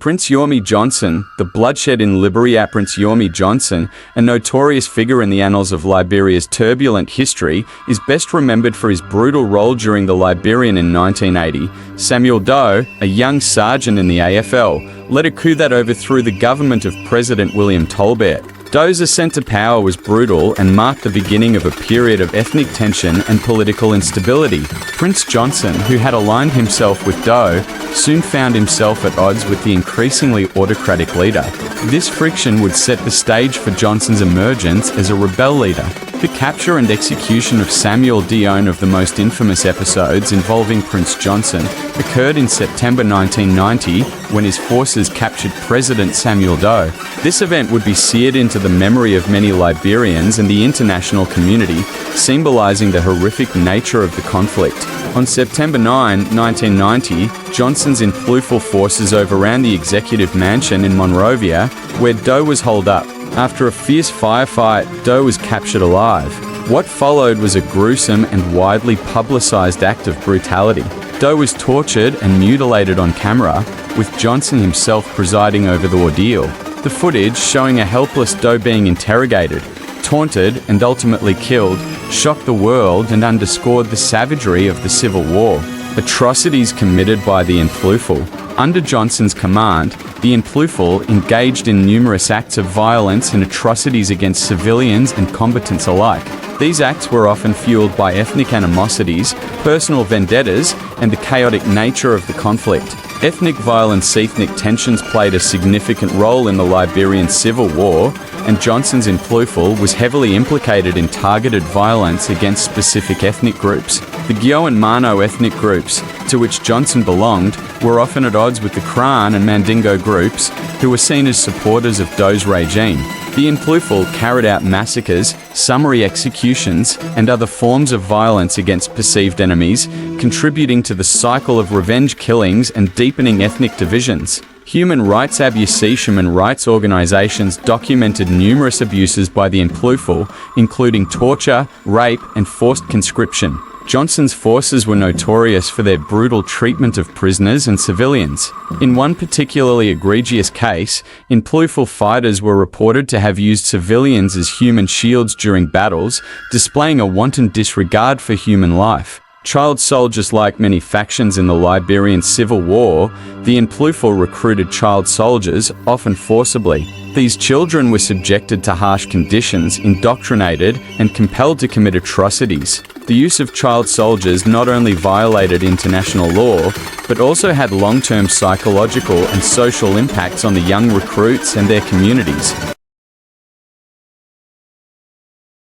Prince Yormie Johnson, the bloodshed in Liberia. Prince Yormie Johnson, a notorious figure in the annals of Liberia's turbulent history, is best remembered for his brutal role during the Liberian in 1980. Samuel Doe, a young sergeant in the AFL, led a coup that overthrew the government of President William Tolbert. Doe's ascent to power was brutal and marked the beginning of a period of ethnic tension and political instability. Prince Johnson, who had aligned himself with Doe, soon found himself at odds with the increasingly autocratic leader. This friction would set the stage for Johnson's emergence as a rebel leader. The capture and execution of Samuel Doe, of the most infamous episodes involving Prince Johnson, occurred in September 1990 when his forces captured President Samuel Doe. This event would be seared into the memory of many Liberians and the international community, symbolizing the horrific nature of the conflict. On September 9, 1990, Johnson's influential forces overran the executive mansion in Monrovia, where Doe was holed up. After a fierce firefight, Doe was captured alive. What followed was a gruesome and widely publicized act of brutality. Doe was tortured and mutilated on camera, with Johnson himself presiding over the ordeal. The footage, showing a helpless Doe being interrogated, taunted, and ultimately killed, shocked the world and underscored the savagery of the Civil War. Atrocities committed by the influential. Under Johnson's command, the influential engaged in numerous acts of violence and atrocities against civilians and combatants alike. These acts were often fueled by ethnic animosities, personal vendettas, and the chaotic nature of the conflict. Ethnic violence, ethnic tensions played a significant role in the Liberian Civil War, and Johnson's influential was heavily implicated in targeted violence against specific ethnic groups. The Gyo and Mano ethnic groups, to which Johnson belonged, were often at odds with the Kran and Mandingo groups, who were seen as supporters of Doe's regime. The influential carried out massacres, summary executions, and other forms of violence against perceived enemies, contributing to the cycle of revenge killings and deepening ethnic divisions. Human rights human rights organizations documented numerous abuses by the influential, including torture, rape, and forced conscription. Johnson's forces were notorious for their brutal treatment of prisoners and civilians. In one particularly egregious case, influential fighters were reported to have used civilians as human shields during battles, displaying a wanton disregard for human life. Child soldiers. Like many factions in the Liberian Civil War, the influential recruited child soldiers, often forcibly. These children were subjected to harsh conditions, indoctrinated, and compelled to commit atrocities. The use of child soldiers not only violated international law, but also had long-term psychological and social impacts on the young recruits and their communities.